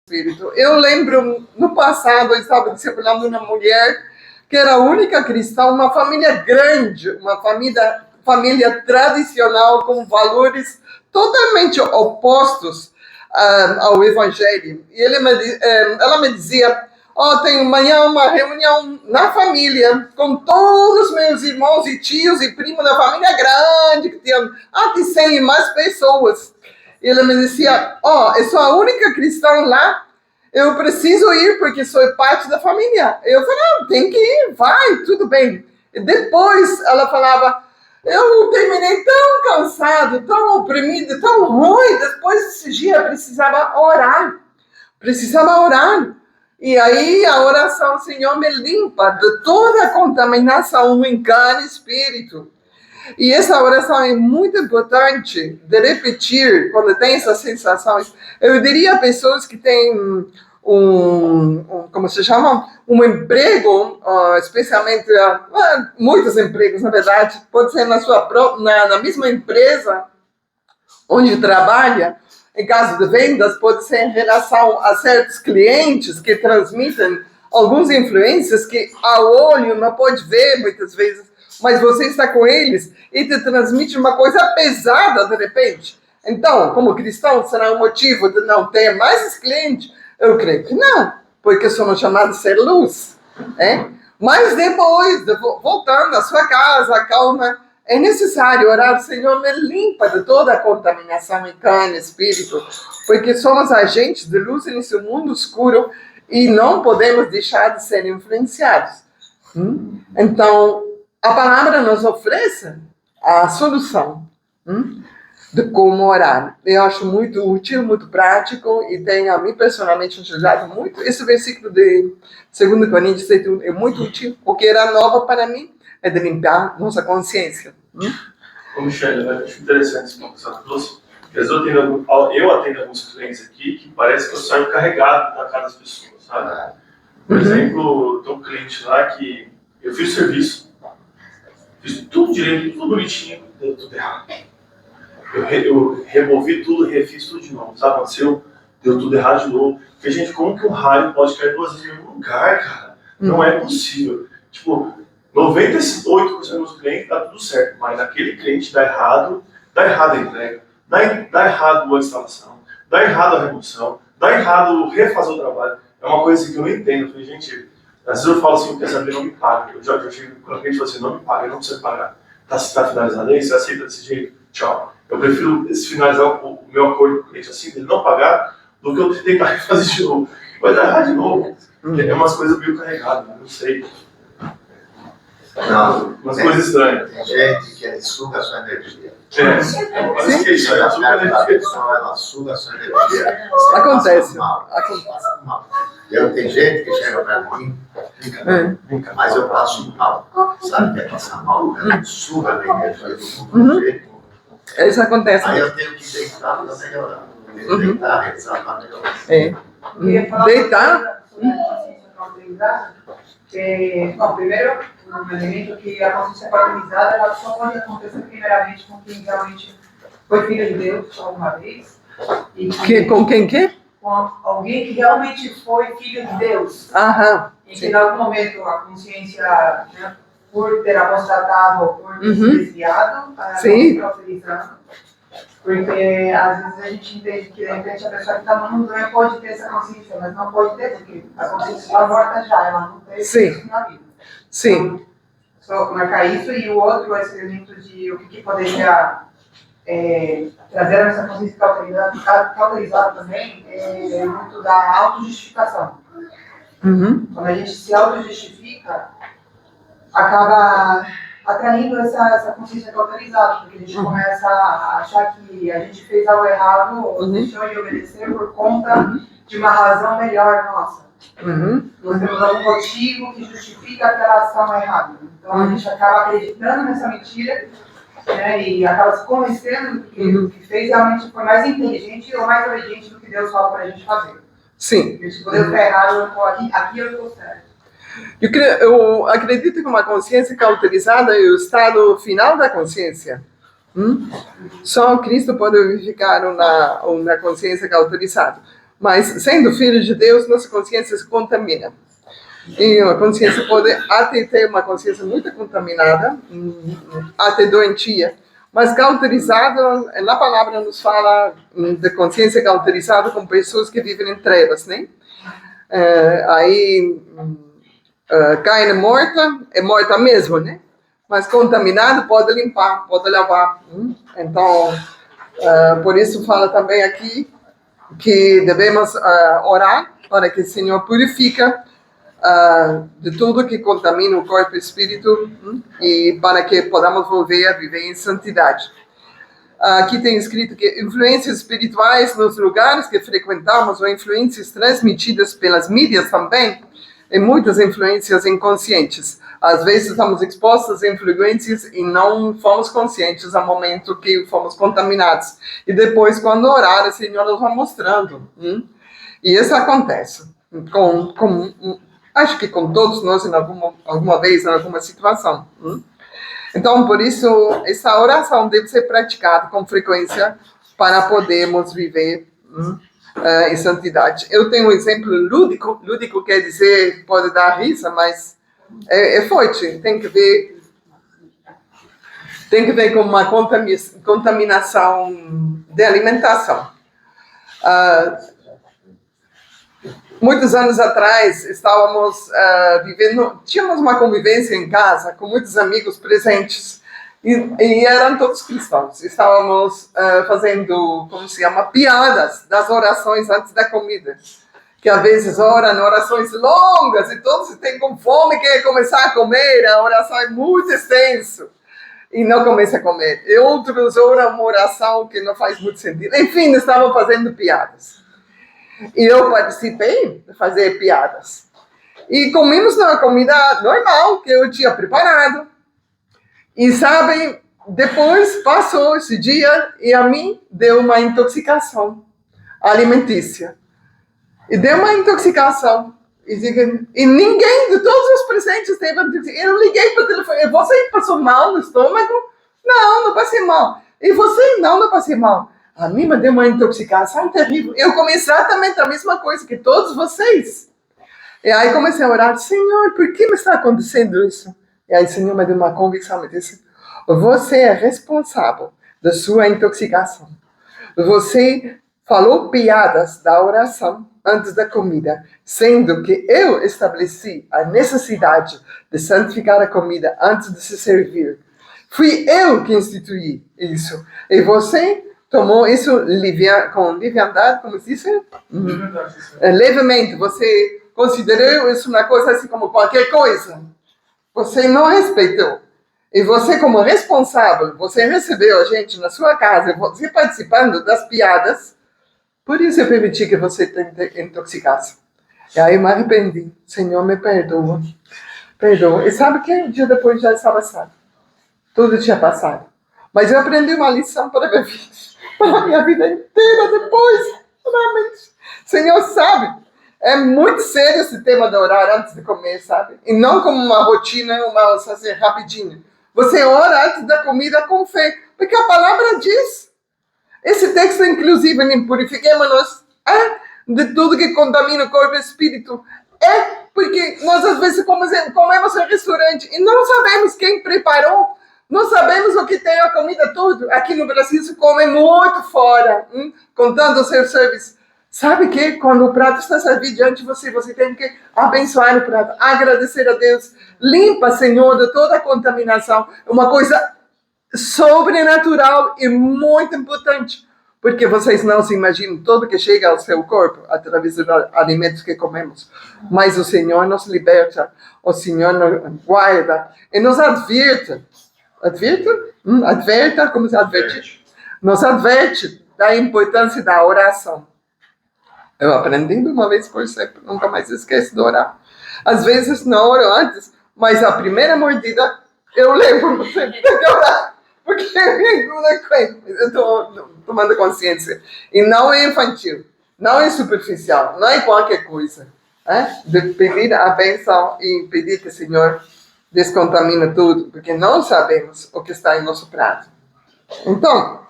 Espírito. Eu lembro, no passado, eu estava discipulando uma mulher que era a única cristã, uma família grande, uma família tradicional com valores totalmente opostos ao Evangelho. E ela me dizia, tenho amanhã uma reunião na família, com todos os meus irmãos e tios e primos da família grande, que tinha de 100 e mais pessoas. E ele me dizia, eu sou a única cristã lá, eu preciso ir porque sou parte da família. Eu falei, tem que ir, vai, tudo bem. E depois ela falava, eu terminei tão cansado, tão oprimido, tão ruim, depois desse dia eu precisava orar. E aí a oração, Senhor, me limpa de toda a contaminação em carne e espírito. E essa oração é muito importante de repetir quando tem essas sensações. Eu diria a pessoas que têm como se chama? Um emprego, especialmente, muitos empregos, na verdade, pode ser na mesma empresa onde trabalha, em caso de vendas, pode ser em relação a certos clientes que transmitem algumas influências que a olho não pode ver muitas vezes, mas você está com eles e te transmite uma coisa pesada de repente. Então, como cristão, será um motivo de não ter mais esse cliente? Eu creio que não, porque somos chamados a ser luz. Mas depois, voltando à sua casa, calma, é necessário orar, Senhor, me limpa de toda a contaminação em carne e espírito, porque somos agentes de luz nesse mundo escuro e não podemos deixar de ser influenciados. Então, a palavra nos oferece a solução de como orar. Eu acho muito útil, muito prático, e tem a mim pessoalmente ajudado muito. Esse versículo de 2 Coríntios é muito útil, o que era novo para mim é de limpar nossa consciência. Michele, eu acho interessante isso que você trouxe, porque eu atendo alguns clientes aqui que parece que eu saio carregado da cara das pessoas, sabe? Por exemplo, tem um cliente lá que eu fiz o serviço, fiz tudo direito, tudo bonitinho, deu tudo errado. Eu removi tudo, refiz tudo de novo, sabe? Aconteceu, deu tudo errado de novo. Porque, gente, como que um raio pode cair 2 vezes no mesmo lugar, cara? Não é possível. Tipo, 98% dos clientes dá tudo certo, mas naquele cliente dá errado a entrega, dá errado a instalação, dá errado a remoção, dá errado refazer o trabalho. É uma coisa assim, que eu não entendo. Eu falei, gente, às vezes eu falo assim, quer saber, não me paga. Eu já chego quando a cliente fala assim, não me paga, eu não preciso pagar. Tá finalizado aí, você aceita desse jeito? Tchau. Eu prefiro finalizar o meu acordo com o cliente assim, ele não pagar, do que eu tentar refazer de novo. Vai dar errado de novo. É umas coisas meio carregadas, não sei. Não, umas coisas estranhas. Tem gente que suga a sua energia. Mas que isso, ela suga a energia. Ela suga a sua energia. Acontece. Passa mal. Tem gente que chega pra mim, mas eu passo mal. Sabe o que é passar mal? Ela suga a minha energia do mundo. Isso acontece. Aí eu tenho que deitar para melhorar. Deitar, rezar para melhorar. Deitar? Bom, primeiro, um elemento que a consciência organizada ela só pode acontecer primeiramente com quem realmente foi filho de Deus alguma vez. Com quem que? Com alguém que realmente foi filho de Deus. E que em algum momento a consciência, por ter apostatado ou por ter se desviado, ela não está utilizando. Porque às vezes a gente entende que de repente a pessoa que está no mundo também pode ter essa consciência, mas não pode ter, porque a consciência está morta já, ela não tem isso na vida. Sim. Só marcar isso, e o outro elemento de o que poderia trazer essa consciência cauterizada também é muito da autojustificação. Quando a gente se autojustifica, acaba atraindo essa consciência cauterizada, porque a gente começa a achar que a gente fez algo errado ou deixou de obedecer por conta de uma razão melhor nossa. Nós temos algum motivo que justifica aquela ação errada. Então a gente acaba acreditando nessa mentira, e acaba se convencendo que o que fez realmente foi mais inteligente ou mais obediente do que Deus falou para a gente fazer. Sim. Se Deus está errado, aqui eu estou certo. Eu acredito que uma consciência cauterizada é o estado final da consciência. Só Cristo pode vivificar uma consciência cauterizada. Mas, sendo filho de Deus, nossa consciência se contamina. E a consciência pode até ter uma consciência muito contaminada, até doentia, mas cauterizada, na palavra nos fala de consciência cauterizada com pessoas que vivem em trevas, né? Carne morta é morta mesmo, né? Mas contaminado pode limpar, pode lavar. Então, por isso fala também aqui que devemos orar para que o Senhor purifique de tudo que contamina o corpo e o espírito e para que podamos volver a viver em santidade. Aqui tem escrito que influências espirituais nos lugares que frequentamos ou influências transmitidas pelas mídias também, e muitas influências inconscientes. Às vezes estamos expostos a influências e não fomos conscientes ao momento que fomos contaminados. E depois, quando orar, o Senhor nos vai mostrando. E isso acontece. Acho que com todos nós, em alguma vez, em alguma situação. Então, por isso, essa oração deve ser praticada com frequência para podermos viver em santidade. Eu tenho um exemplo lúdico. Lúdico quer dizer, pode dar risa, mas é forte. Tem que ver com uma contaminação de alimentação. Muitos anos atrás, estávamos tínhamos uma convivência em casa com muitos amigos presentes e eram todos cristãos. Estávamos fazendo, como se chama, piadas das orações antes da comida. Que às vezes oram orações longas e todos têm com fome e querem começar a comer, a oração é muito extensa e não começa a comer. E outros oram uma oração que não faz muito sentido. Enfim, estavam fazendo piadas. E eu participei de fazer piadas. E comemos uma comida normal que eu tinha preparado. E sabem, depois passou esse dia e a mim deu uma intoxicação alimentícia. E deu uma intoxicação. E ninguém de todos os presentes teve intoxicação. Eu liguei para o telefone. Você passou mal no estômago? Não passei mal. E você? Não passei mal. A mim me deu uma intoxicação terrível. Eu comi exatamente a mesma coisa que todos vocês. E aí comecei a orar. Senhor, por que me está acontecendo isso? E aí o Senhor me deu uma convicção. Me disse, você é responsável da sua intoxicação. Você falou piadas da oração antes da comida, sendo que eu estabeleci a necessidade de santificar a comida antes de se servir. Fui eu que instituí isso. E você tomou isso com leviandade, como se diz? Levemente. Você considerou isso uma coisa assim como qualquer coisa. Você não respeitou. E você, como responsável, você recebeu a gente na sua casa, você participando das piadas, por isso eu permiti que você intoxicasse. E aí eu me arrependi. Senhor, me perdoa. Perdoa. E sabe que um dia depois já estava passado. Tudo tinha passado. Mas eu aprendi uma lição para a minha vida inteira depois. Realmente. Senhor sabe, é muito sério esse tema de orar antes de comer, sabe? E não como uma rotina, assim, rapidinho. Você ora antes da comida com fé. Porque a palavra diz. Esse texto, inclusive, purifiquemos-nos de tudo que contamina o corpo e o espírito. Porque nós, às vezes, comemos em restaurante e não sabemos quem preparou, não sabemos o que tem a comida toda. Aqui no Brasil se come muito fora, contando o seu serviço. Sabe que quando o prato está servido diante de você, você tem que abençoar o prato, agradecer a Deus. Limpa, Senhor, de toda a contaminação. É uma coisa sobrenatural e muito importante, porque vocês não se imaginam tudo que chega ao seu corpo através dos alimentos que comemos, mas o Senhor nos liberta, o Senhor nos guarda e nos adverte, como se adverte? Nos adverte da importância da oração. Eu aprendi uma vez por sempre, nunca mais esqueço de orar. Às vezes não oro antes, mas a primeira mordida eu lembro sempre de orar. Porque eu estou tomando consciência. E não é infantil, não é superficial, não é qualquer coisa. De pedir a bênção e pedir que o Senhor descontamine tudo, porque não sabemos o que está em nosso prato. Então,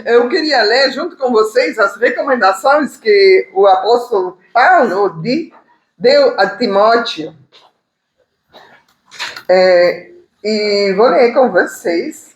Eu queria ler junto com vocês as recomendações que o apóstolo Paulo deu a Timóteo. E vou ler com vocês.